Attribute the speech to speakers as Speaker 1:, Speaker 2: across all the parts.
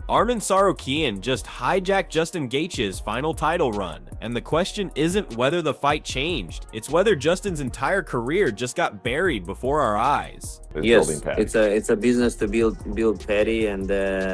Speaker 1: Arman Tsarukyan just hijacked Justin Gaethje's final title run, and the question isn't whether the fight changed, it's whether Justin's entire career just got buried before our eyes.
Speaker 2: Yes, it's a business to build Paddy and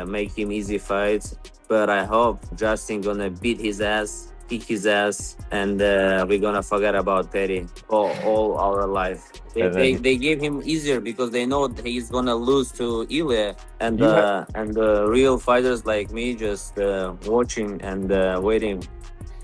Speaker 2: make him easy fights, but I hope Justin gonna beat his ass, kick his ass, and we're gonna forget about Paddy all our life. They gave him easier because they know he's gonna lose to Ilia, and the real fighters like me just watching and waiting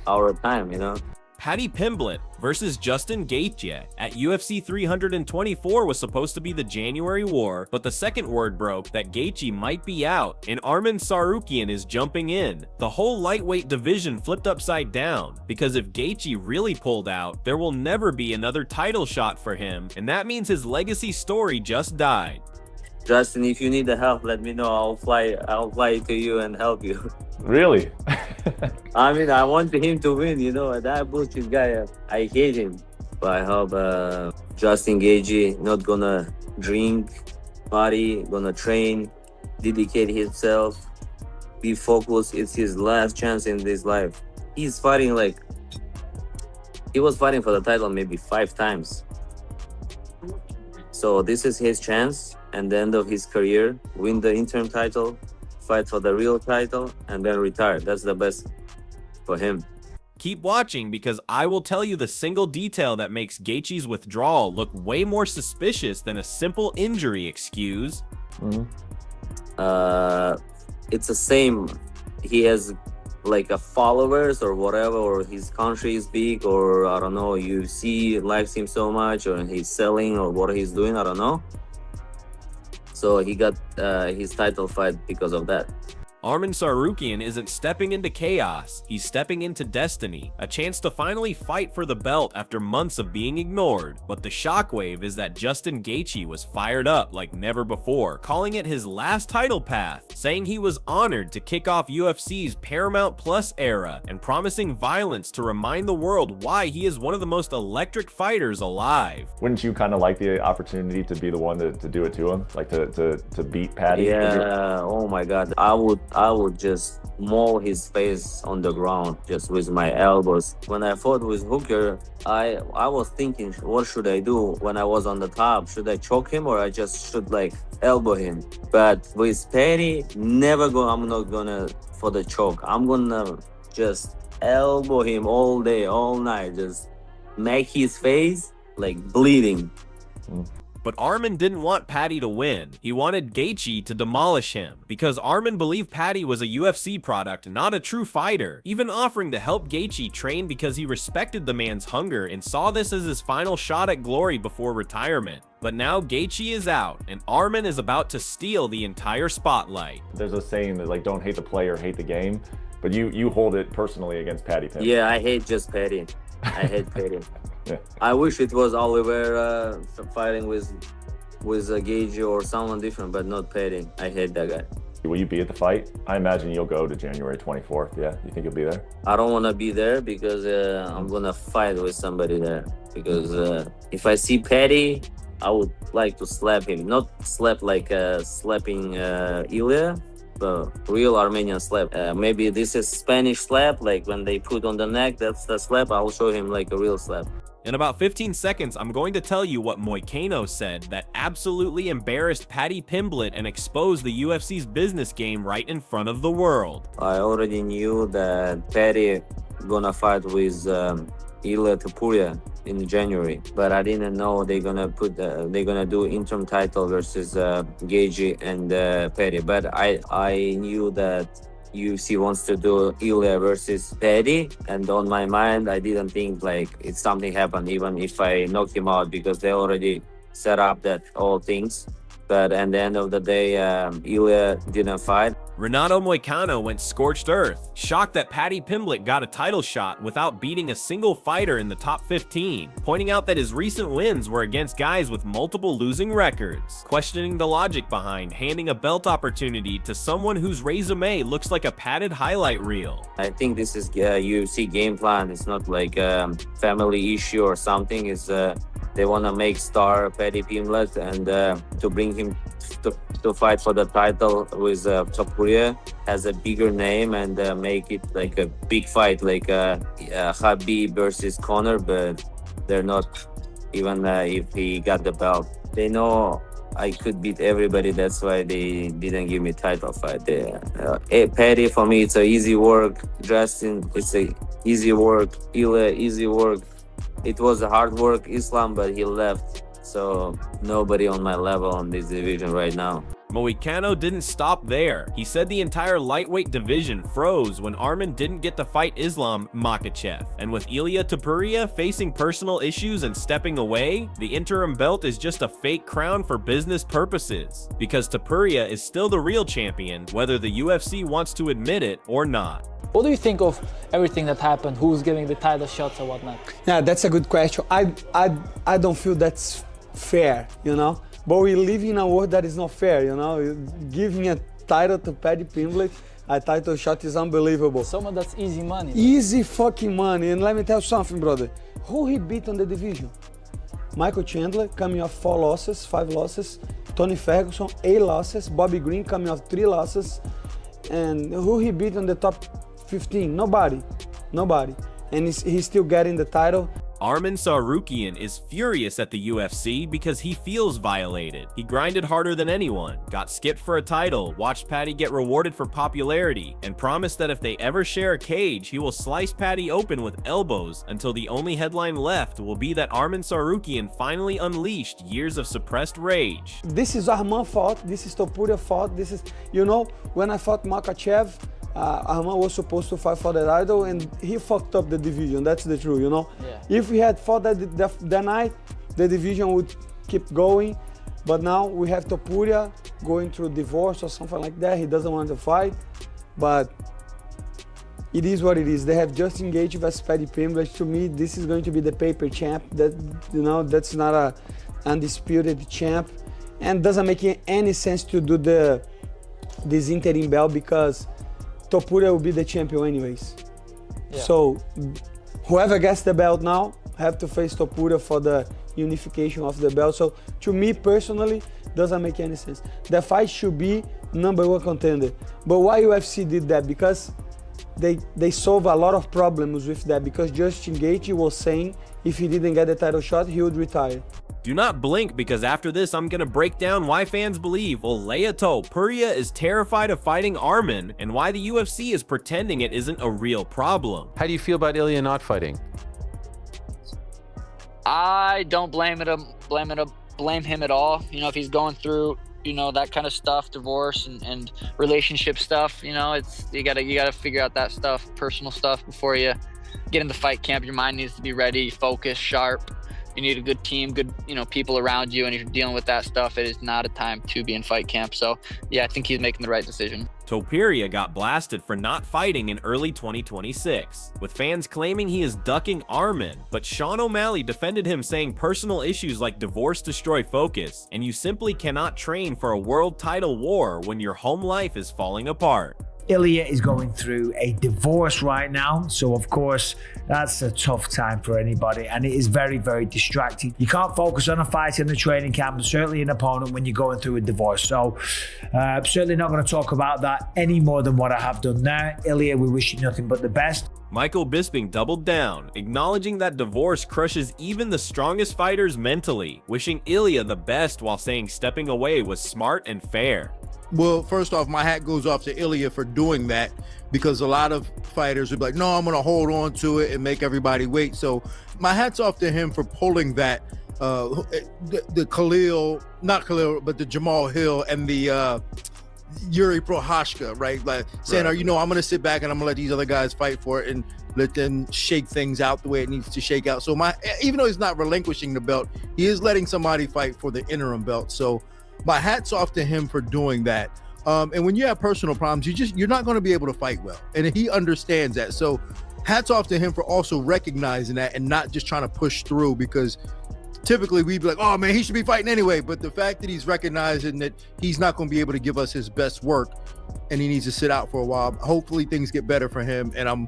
Speaker 2: our time, you know.
Speaker 1: Paddy Pimblett versus Justin Gaethje at UFC 324 was supposed to be the January war, but the second word broke that Gaethje might be out, and Arman Tsarukyan is jumping in. The whole lightweight division flipped upside down, because if Gaethje really pulled out, there will never be another title shot for him, and that means his legacy story just died.
Speaker 2: Justin, if you need the help, let me know. I'll fly to you and help you.
Speaker 3: Really?
Speaker 2: I mean, I want him to win, you know. That bullshit guy, I hate him. But I hope Justin Gaethje not gonna drink, party, gonna train, dedicate himself, be focused. It's his last chance in this life. He's fighting he was fighting for the title maybe 5 times. So this is his chance, and the end of his career, win the interim title, fight for the real title, and then retire. That's the best for him.
Speaker 1: Keep watching, because I will tell you the single detail that makes Gaethje's withdrawal look way more suspicious than a simple injury excuse.
Speaker 2: It's the same. He has like a followers or whatever, or his country is big, or I don't know, UFC likes him so much, or he's selling, or what he's doing, I don't know. So he got his title fight because of that.
Speaker 1: Arman Tsarukyan isn't stepping into chaos, he's stepping into destiny, a chance to finally fight for the belt after months of being ignored. But the shockwave is that Justin Gaethje was fired up like never before, calling it his last title path, saying he was honored to kick off UFC's Paramount Plus era, and promising violence to remind the world why he is one of the most electric fighters alive.
Speaker 3: Wouldn't you kind of like the opportunity to be the one to do it to him, like to beat Paddy?
Speaker 2: Yeah, oh my God, I would just maul his face on the ground just with my elbows. When I fought with Hooker, I was thinking, what should I do when I was on the top? Should I choke him, or I just should like elbow him? But with Paddy, I'm not gonna for the choke. I'm gonna just elbow him all day, all night, just make his face like bleeding.
Speaker 1: But Arman didn't want Paddy to win. He wanted Gaethje to demolish him, because Arman believed Paddy was a UFC product, not a true fighter, even offering to help Gaethje train because he respected the man's hunger and saw this as his final shot at glory before retirement. But now Gaethje is out, and Arman is about to steal the entire spotlight.
Speaker 3: There's a saying that like, don't hate the player, hate the game, but you hold it personally against Paddy Pimblett.
Speaker 2: Yeah, I hate just Paddy. I hate Paddy.
Speaker 3: Yeah.
Speaker 2: I wish it was Oliveira fighting with Gaethje or someone different, but not Paddy. I hate that guy.
Speaker 3: Will you be at the fight? I imagine you'll go to January 24th. Yeah, you think you'll be there?
Speaker 2: I don't want to be there because I'm gonna fight with somebody there. Because if I see Paddy, I would like to slap him. Not slap like slapping Ilia, but real Armenian slap. Maybe this is Spanish slap, like when they put on the neck, that's the slap. I'll show him like a real slap.
Speaker 1: In about 15 seconds, I'm going to tell you what Moicano said that absolutely embarrassed Paddy Pimblett and exposed the UFC's business game right in front of the world.
Speaker 2: I already knew that Paddy gonna fight with Ilia Topuria in January, but I didn't know they're gonna do interim title versus Gaethje and Paddy. But I knew that UFC wants to do Ilia versus Paddy, and on my mind, I didn't think like it's something happened, even if I knock him out, because they already set up that all things. But at the end of the day, Ilia didn't fight.
Speaker 1: Renato Moicano went scorched earth, shocked that Paddy Pimblett got a title shot without beating a single fighter in the top 15, pointing out that his recent wins were against guys with multiple losing records, questioning the logic behind handing a belt opportunity to someone whose resume looks like a padded highlight reel.
Speaker 2: I think this is UFC game plan. It's not like a family issue or something. It's They want to make star Paddy Pimblett and to bring him to fight for the title with Topuria as a bigger name and make it like a big fight, like Khabib versus Conor. But they're not even if he got the belt. They know I could beat everybody. That's why they didn't give me title fight. Paddy, for me, it's a easy work. Justin, it's a easy work. Ilia, easy work. It was a hard work, Islam, but he left. So nobody on my level on this division right now.
Speaker 1: Moicano didn't stop there. He said the entire lightweight division froze when Arman didn't get to fight Islam Makhachev. And with Ilia Topuria facing personal issues and stepping away, the interim belt is just a fake crown for business purposes. Because Topuria is still the real champion, whether the UFC wants to admit it or not.
Speaker 4: What do you think of everything that happened? Who's getting the title shots or whatnot?
Speaker 5: Yeah, that's a good question. I don't feel that's fair, you know? But we live in a world that is not fair, you know? Giving a title to Paddy Pimblett, a title shot is unbelievable.
Speaker 4: Someone that's easy money.
Speaker 5: Easy fucking money. And let me tell you something, brother. Who he beat on the division? Michael Chandler coming off 5 losses. Tony Ferguson, 8 losses. Bobby Green coming off 3 losses. And who he beat on the top 15? Nobody. And he's still getting the title.
Speaker 1: Arman Tsarukyan is furious at the UFC because he feels violated. He grinded harder than anyone, got skipped for a title, watched Paddy get rewarded for popularity, and promised that if they ever share a cage, he will slice Paddy open with elbows until the only headline left will be that Arman Tsarukyan finally unleashed years of suppressed rage.
Speaker 5: This is Arman fault, this is Topuria fault, this is, you know, when I fought Makhachev, Arman was supposed to fight for the title and he fucked up the division, that's the truth, you know?
Speaker 4: Yeah.
Speaker 5: If we had fought that night, the division would keep going, but now we have Topuria going through divorce or something like that. He doesn't want to fight, but it is what it is. They have Justin Gaethje versus Paddy Pimblett. To me, this is going to be the paper champ. That, you know, that's not a undisputed champ, and doesn't make any sense to do this interim belt because Topuria will be the champion anyways. Yeah. So whoever gets the belt now have to face Topuria for the unification of the belt. So to me personally, doesn't make any sense. The fight should be #1 contender. But why UFC did that? Because they solve a lot of problems with that, because Justin Gaethje was saying if he didn't get the title shot, he would retire.
Speaker 1: Do not blink, because after this, I'm gonna break down why fans believe Ilia Topuria is terrified of fighting Arman and why the UFC is pretending it isn't a real problem.
Speaker 6: How do you feel about Ilia not fighting?
Speaker 7: I don't blame him at all. You know, if he's going through, you know, that kind of stuff, divorce and relationship stuff, you know, it's you gotta figure out that stuff, personal stuff, before you get into fight camp. Your mind needs to be ready, focused, sharp. You need a good team, good, you know, people around you, and if you're dealing with that stuff, it is not a time to be in fight camp. So yeah, I think he's making the right decision.
Speaker 1: Topuria got blasted for not fighting in early 2026, with fans claiming he is ducking Arman, but Sean O'Malley defended him, saying personal issues like divorce destroy focus, and you simply cannot train for a world title war when your home life is falling apart.
Speaker 8: Ilia is going through a divorce right now, so of course that's a tough time for anybody, and it is very, very distracting. You can't focus on a fight in the training camp, and certainly an opponent when you're going through a divorce. So I'm certainly not going to talk about that any more than what I have done there. Ilia, we wish you nothing but the best.
Speaker 1: Michael Bisping doubled down, acknowledging that divorce crushes even the strongest fighters mentally, wishing Ilia the best while saying stepping away was smart and fair.
Speaker 9: Well, first off, my hat goes off to Ilia for doing that, because a lot of fighters would be like, no, I'm going to hold on to it and make everybody wait. So my hat's off to him for pulling that, the Khalil, not Khalil, but the Jamal Hill and the Yuri Prochazka, right? Like saying, right, you know, I'm going to sit back and I'm going to let these other guys fight for it and let them shake things out the way it needs to shake out. So even though he's not relinquishing the belt, he is letting somebody fight for the interim belt. So my hat's off to him for doing that. And when you have personal problems, you're not going to be able to fight well, and he understands that. So hats off to him for also recognizing that and not just trying to push through, because typically we'd be like, oh man, he should be fighting anyway. But the fact that he's recognizing that he's not going to be able to give us his best work and he needs to sit out for a while, hopefully things get better for him, and I'm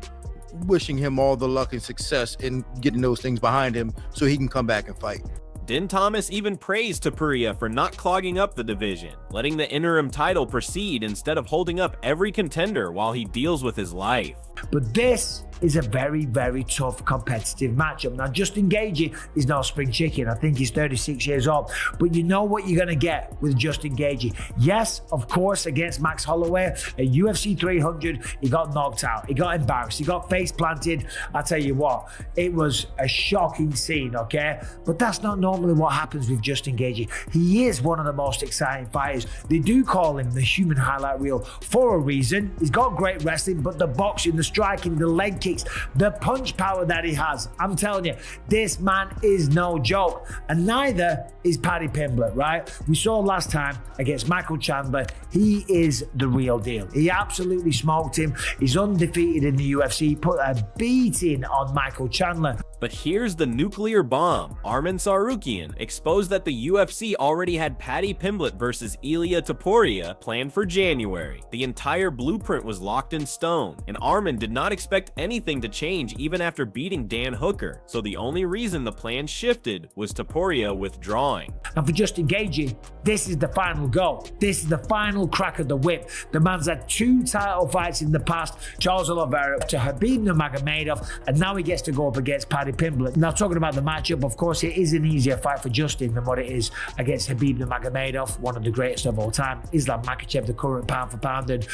Speaker 9: wishing him all the luck and success in getting those things behind him so he can come back and fight.
Speaker 1: Din Thomas even praised Topuria for not clogging up the division, letting the interim title proceed instead of holding up every contender while he deals with his life.
Speaker 8: But this is a very, very tough competitive matchup. Now, Justin Gaethje is no spring chicken. I think he's 36 years old. But you know what you're going to get with Justin Gaethje. Yes, of course, against Max Holloway at UFC 300, he got knocked out. He got embarrassed. He got face planted. I tell you what, it was a shocking scene, okay? But that's not normally what happens with Justin Gaethje. He is one of the most exciting fighters. They do call him the human highlight reel for a reason. He's got great wrestling, but the boxing, the striking, the leg kicks, the punch power that he has, I'm telling you, this man is no joke. And neither is Paddy Pimblett, right? We saw last time against Michael Chandler, he is the real deal. He absolutely smoked him. He's undefeated in the UFC. He put a beating on Michael Chandler.
Speaker 1: But here's the nuclear bomb. Arman Tsarukyan exposed that the UFC already had Paddy Pimblett versus Ilia Topuria planned for January. The entire blueprint was locked in stone, and Arman did not expect anything to change even after beating Dan Hooker. So the only reason the plan shifted was Topuria withdrawing.
Speaker 8: And for Justin Gaethje, this is the final go. This is the final crack of the whip. The man's had 2 title fights in the past, Charles Oliveira to Khabib Nurmagomedov, and now he gets to go up against Paddy Pimblett. Now, talking about the matchup, of course, it is an easier fight for Justin than what it is against Khabib Nurmagomedov, one of the greatest of all time. Islam Makhachev, the current pound for pound, and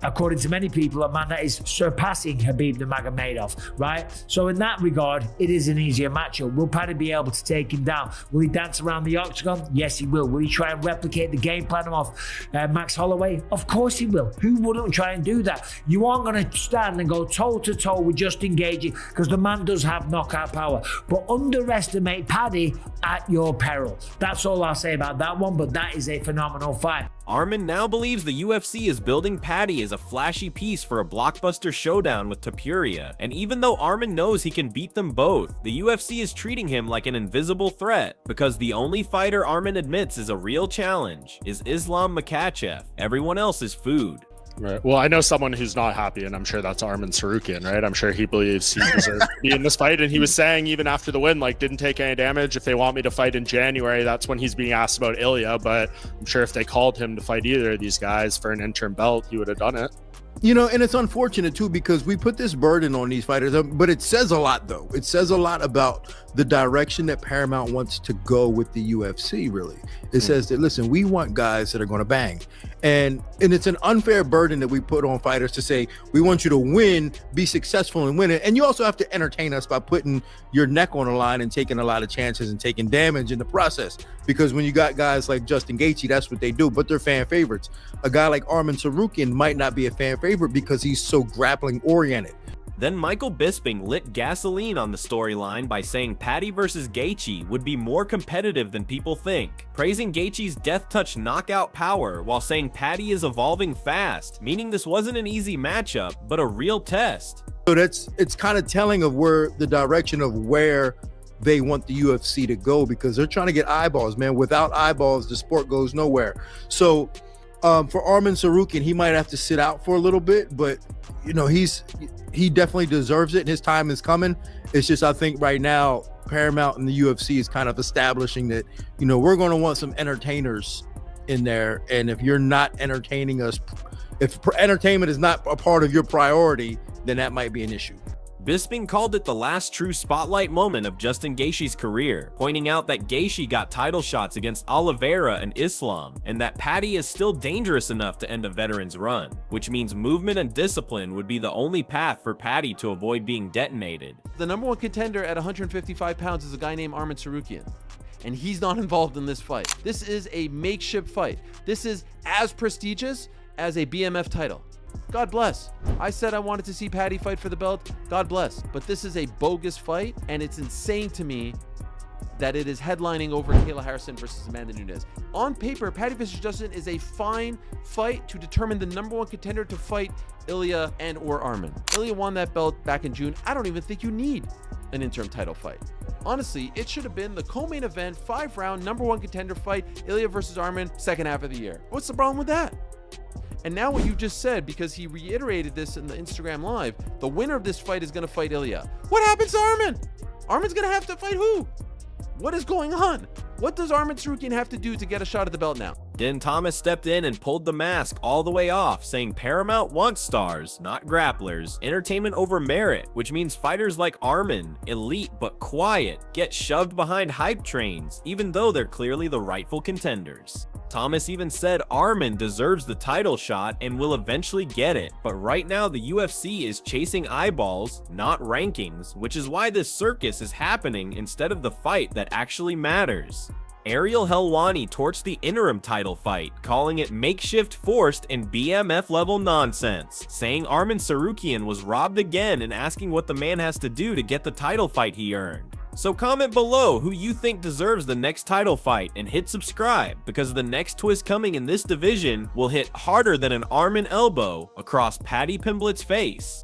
Speaker 8: according to many people, a man that is surpassing Khabib Nurmagomedov, right? So in that regard, it is an easier matchup. Will Paddy be able to take him down? Will he dance around the octagon? Yes, he will. Will he try and replicate the game plan of Max Holloway? Of course he will. Who wouldn't try and do that? You aren't going to stand and go toe-to-toe with Justin Gaethje because the man does have knockout power. But underestimate Paddy at your peril. That's all I'll say about that one, but that is a phenomenal fight.
Speaker 1: Arman now believes the UFC is building Paddy as a flashy piece for a blockbuster showdown with Topuria, and even though Arman knows he can beat them both, the UFC is treating him like an invisible threat, because the only fighter Arman admits is a real challenge is Islam Makhachev. Everyone else is food.
Speaker 10: Right. Well, I know someone who's not happy, and I'm sure that's Arman Tsarukyan, right? I'm sure he believes he deserves to be in this fight, and he was saying even after the win, like, didn't take any damage. If they want me to fight in January, that's when he's being asked about Ilia, but I'm sure if they called him to fight either of these guys for an interim belt, he would have done it.
Speaker 9: You know, and it's unfortunate too, because we put this burden on these fighters, but it says a lot though. It says a lot about the direction that Paramount wants to go with the UFC, really. It says that, listen, we want guys that are going to bang. And it's an unfair burden that we put on fighters to say, we want you to win, be successful and win it. And you also have to entertain us by putting your neck on the line and taking a lot of chances and taking damage in the process. Because when you got guys like Justin Gaethje, that's what they do, but they're fan favorites. A guy like Arman Tsarukyan might not be a fan favorite because he's so grappling oriented.
Speaker 1: Then Michael Bisping lit gasoline on the storyline by saying Paddy versus Gaethje would be more competitive than people think, praising Gaethje's death touch knockout power while saying Paddy is evolving fast, meaning this wasn't an easy matchup, but a real test.
Speaker 9: So it's kind of telling of where the direction of where they want the UFC to go, because they're trying to get eyeballs, man. Without eyeballs, the sport goes nowhere. So for Arman Tsarukyan, he might have to sit out for a little bit, but you know, he definitely deserves it and his time is coming. It's just, I think right now Paramount and the UFC is kind of establishing that, you know, we're going to want some entertainers in there, and if you're not entertaining us, if entertainment is not a part of your priority, then that might be an issue.
Speaker 1: Bisping called it the last true spotlight moment of Justin Gaethje's career, pointing out that Gaethje got title shots against Oliveira and Islam, and that Paddy is still dangerous enough to end a veteran's run, which means movement and discipline would be the only path for Paddy to avoid being detonated.
Speaker 6: The number one contender at 155 pounds is a guy named Arman Tsarukyan, and he's not involved in this fight. This is a makeshift fight. This is as prestigious as a BMF title. God bless. I said I wanted to see Paddy fight for the belt. God bless. But this is a bogus fight, and it's insane to me that it is headlining over Kayla Harrison versus Amanda Nunes. On paper, Paddy vs. Justin is a fine fight to determine the number one contender to fight Ilia and or Arman. Ilia won that belt back in June. I don't even think you need an interim title fight. Honestly, it should have been the co-main event, 5-round, number one contender fight, Ilia versus Arman, second half of the year. What's the problem with that? And now what you just said, because he reiterated this in the Instagram Live, the winner of this fight is going to fight Ilia. What happens to Arman? Arman's going to have to fight who? What is going on? What does Arman Tsarukyan have to do to get a shot at the belt now?
Speaker 1: Din Thomas stepped in and pulled the mask all the way off, saying Paramount wants stars, not grapplers, entertainment over merit, which means fighters like Arman, elite but quiet, get shoved behind hype trains, even though they're clearly the rightful contenders. Thomas even said Arman deserves the title shot and will eventually get it, but right now the UFC is chasing eyeballs, not rankings, which is why this circus is happening instead of the fight that actually matters. Ariel Helwani torched the interim title fight, calling it makeshift, forced, and BMF level nonsense, saying Arman Tsarukyan was robbed again and asking what the man has to do to get the title fight he earned. So comment below who you think deserves the next title fight and hit subscribe, because the next twist coming in this division will hit harder than an Arman elbow across Paddy Pimblett's face.